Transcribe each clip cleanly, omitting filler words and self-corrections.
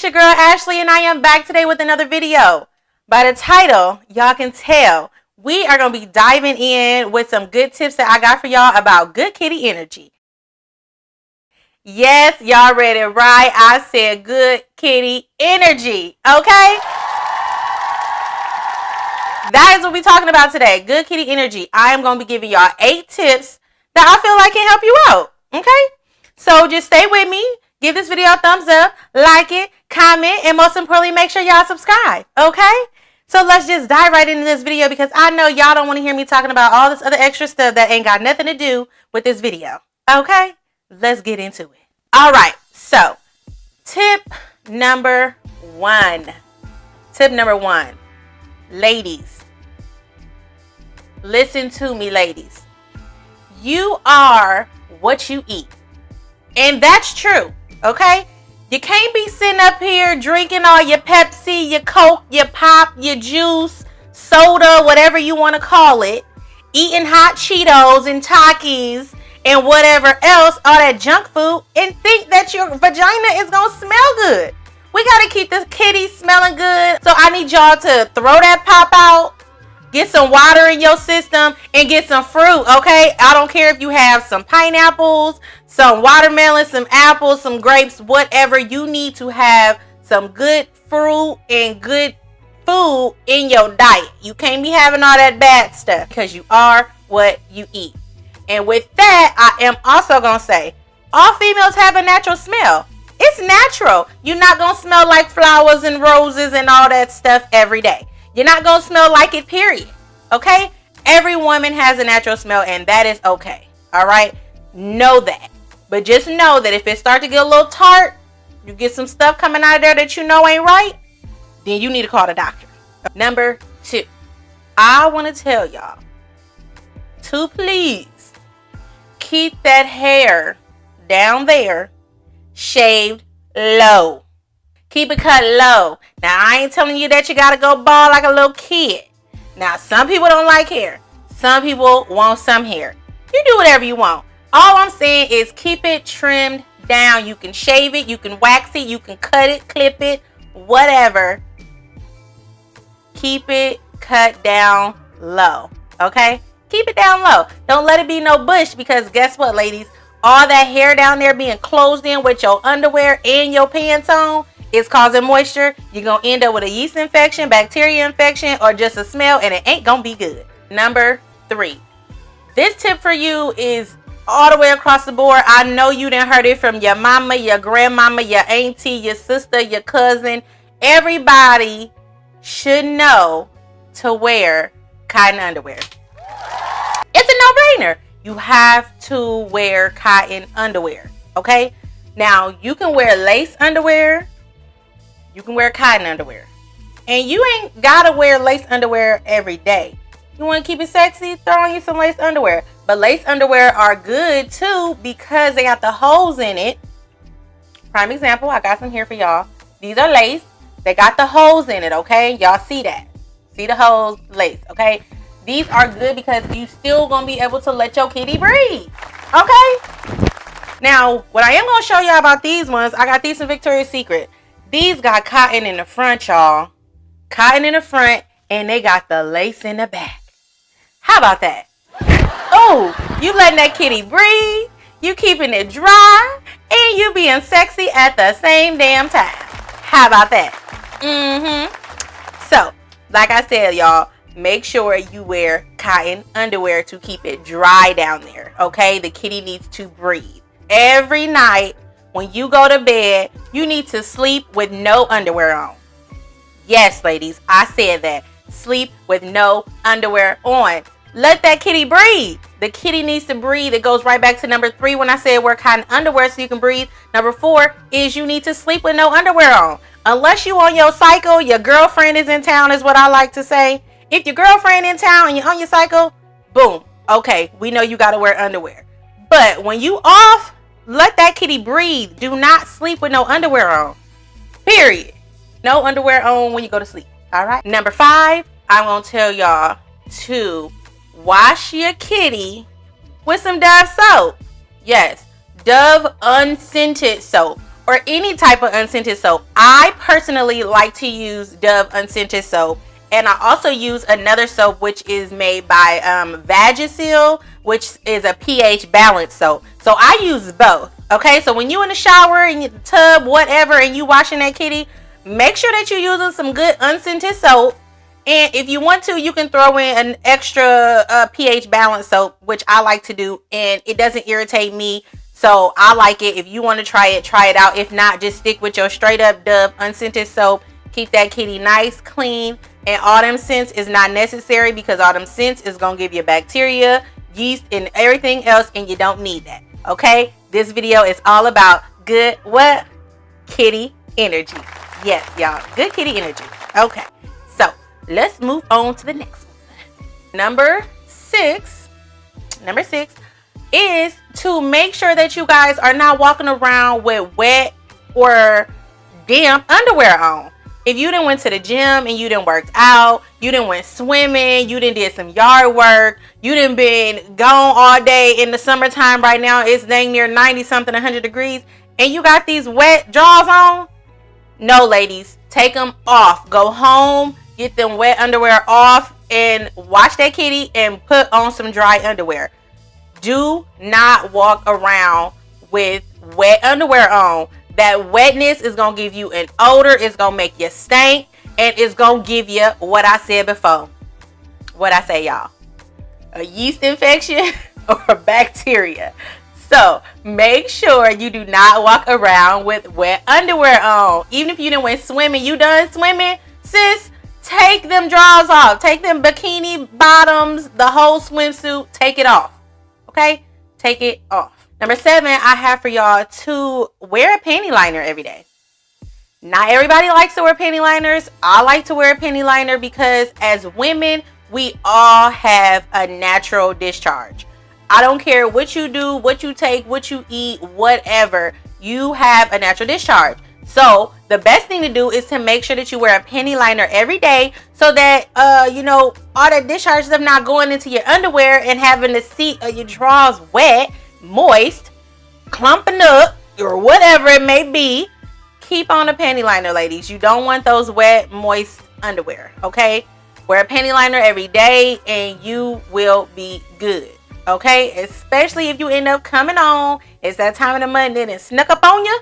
it's your girl Ashley, and I am back today with another video. By the title, y'all can tell we are going to be diving in with some good tips that I got for y'all about good kitty energy. Yes, y'all read it right. I said good kitty energy, okay? That is what we're talking about today, good kitty energy. I am going to be giving y'all 8 tips that I feel like can help you out, okay? So just stay with me. Give this video a thumbs up, like it, comment, and most importantly, make sure y'all subscribe, okay? So let's just dive right into this video because I know y'all don't want to hear me talking about all this other extra stuff that ain't got nothing to do with this video, okay? Let's get into it. All right, so tip number 1. Tip number 1. Ladies, listen to me, ladies. You are what you eat. And that's true. Okay? You can't be sitting up here drinking all your Pepsi, your Coke, your pop, your juice, soda, whatever you want to call it, eating hot Cheetos and Takis and whatever else, all that junk food, and think that your vagina is going to smell good. We got to keep this kitty smelling good. So I need y'all to throw that pop out, get some water in your system, and get some fruit, okay? I don't care if you have some pineapples, some watermelon, some apples, some grapes, whatever. You need to have some good fruit and good food in your diet. You can't be having all that bad stuff because you are what you eat. And with that, I am also going to say, all females have a natural smell. It's natural. You're not going to smell like flowers and roses and all that stuff every day. You're not going to smell like it, period. Okay? Every woman has a natural smell, and that is okay. All right? Know that. But just know that if it starts to get a little tart, you get some stuff coming out of there that you know ain't right, then you need to call the doctor. Number 2. I want to tell y'all to please keep that hair down there shaved low. Keep it cut low. Now, I ain't telling you that you got to go bald like a little kid. Now, some people don't like hair. Some people want some hair. You do whatever you want. All I'm saying is keep it trimmed down. You can shave it. You can wax it. You can cut it, clip it, whatever. Keep it cut down low. Okay? Keep it down low. Don't let it be no bush because guess what, ladies? All that hair down there being closed in with your underwear and your pants on, it's causing moisture. You're going to end up with a yeast infection, bacteria infection, or just a smell, and it ain't going to be good. Number 3. This tip for you is all the way across the board. I know you done heard it from your mama, your grandmama, your auntie, your sister, your cousin. Everybody should know to wear cotton underwear. It's a no-brainer. You have to wear cotton underwear, okay? Now, you can wear lace underwear. You can wear cotton underwear. And you ain't got to wear lace underwear every day. You want to keep it sexy? Throw on you some lace underwear. But lace underwear are good, too, because they got the holes in it. Prime example, I got some here for y'all. These are lace. They got the holes in it, okay? Y'all see that. See the holes, lace, okay? These are good because you still going to be able to let your kitty breathe, okay? Now, what I am going to show y'all about these ones, I got these from Victoria's Secret. These got cotton in the front, y'all. Cotton in the front, and they got the lace in the back. How about that? Oh, you letting that kitty breathe, you keeping it dry, and you being sexy at the same damn time. How about that? So, like I said, y'all, make sure you wear cotton underwear to keep it dry down there, okay? The kitty needs to breathe. Every night when you go to bed, you need to sleep with no underwear on. Yes, ladies, I said that. Sleep with no underwear on. Let that kitty breathe. The kitty needs to breathe. It goes right back to number 3 when I said wear cotton underwear so you can breathe. Number 4 is you need to sleep with no underwear on. Unless you on your cycle, your girlfriend is in town is what I like to say. If your girlfriend in town and you're on your cycle, boom. Okay, we know you got to wear underwear. But when you off, let that kitty breathe. Do not sleep with no underwear on. Period. No underwear on when you go to sleep. All right. Number 5, I'm going to tell y'all to wash your kitty with some Dove soap. Yes, Dove unscented soap. or any type of unscented soap. I personally like to use Dove unscented soap, and I also use another soap which is made by Vagisil, which is a pH balance soap. So I use both. Okay, so when you in the shower, in the tub, whatever, and you washing that kitty, make sure that you're using some good unscented soap. And if you want to, you can throw in an extra pH balance soap, which I like to do, and it doesn't irritate me. So I like it. If you want to try it out. If not, just stick with your straight up Dove unscented soap. Keep that kitty nice, clean, and all them scents is not necessary, because all them scents is going to give you bacteria, yeast, and everything else, and you don't need that. Okay? This video is all about good what? Kitty energy. Yes, y'all. Good kitty energy. Okay. So let's move on to the next one. Number six is to make sure that you guys are not walking around with wet or damp underwear on. If you done went to the gym and you done worked out, you done went swimming, you done did some yard work, you done been gone all day in the summertime. Right now it's dang near 90 something, 100 degrees, and you got these wet drawers on. No, ladies, take them off. Go home, get them wet underwear off, and wash that kitty and put on some dry underwear. Do not walk around with wet underwear on. That wetness is going to give you an odor. It's going to make you stink. And it's going to give you what I said before. What I say, y'all? A yeast infection or bacteria. So make sure you do not walk around with wet underwear on. Even if you done went swimming, you done swimming, sis, take them drawers off. Take them bikini bottoms, the whole swimsuit, take it off. Okay? Take it off. Number 7, I have for y'all to wear a panty liner every day. Not everybody likes to wear panty liners. I like to wear a panty liner because as women, we all have a natural discharge. I don't care what you do, what you take, what you eat, whatever. You have a natural discharge. So the best thing to do is to make sure that you wear a panty liner every day, so that all that discharge stuff not going into your underwear and having the seat of your drawers wet, moist, clumping up, or whatever it may be. Keep on a panty liner, ladies. You don't want those wet, moist underwear. Okay, wear a panty liner every day and you will be good. Okay, especially if you end up coming on, it's that time of the month and it snuck up on you.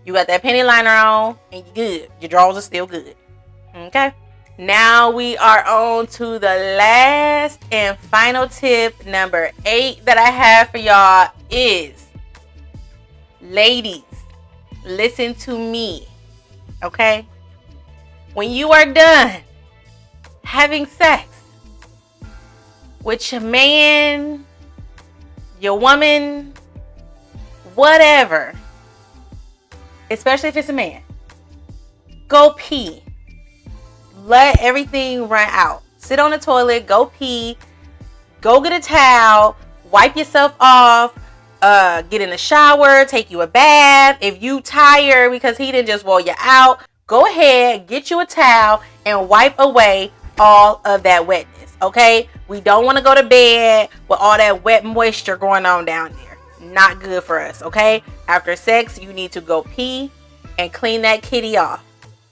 You got that panty liner on and you're good. Your drawers are still good. Okay, now we are on to the last and final tip, number 8, that I have for y'all is, ladies, listen to me. Okay, when you are done having sex with your man, your woman, whatever, especially if it's a man, go pee. Let everything run out. Sit on the toilet, go pee, go get a towel, wipe yourself off, get in the shower, take you a bath. If you tired because he didn't just wore you out, go ahead, get you a towel and wipe away all of that wetness. Okay, we don't want to go to bed with all that wet moisture going on down there. Not good for us. Okay, after sex you need to go pee and clean that kitty off.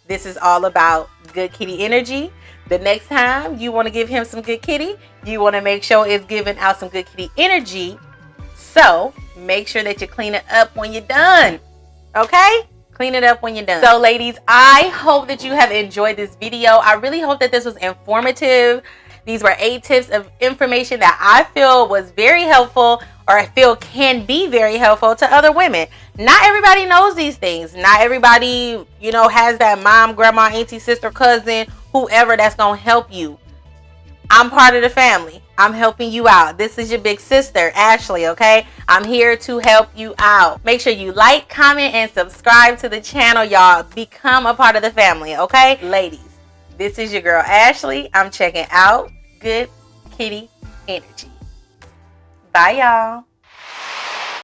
This is all about good kitty energy. The next time you want to give him some good kitty, you want to make sure it's giving out some good kitty energy. So make sure that you clean it up when you're done. Okay, clean it up when you're done. So ladies, I hope that you have enjoyed this video. I really hope that this was informative. These were 8 tips of information that I feel was very helpful, or I feel can be very helpful to other women. Not everybody knows these things. Not everybody, has that mom, grandma, auntie, sister, cousin, whoever that's going to help you. I'm part of the family. I'm helping you out. This is your big sister, Ashley, okay? I'm here to help you out. Make sure you like, comment, and subscribe to the channel, y'all. Become a part of the family, okay? Ladies, this is your girl, Ashley. I'm checking out. Good kitty energy. Bye, y'all.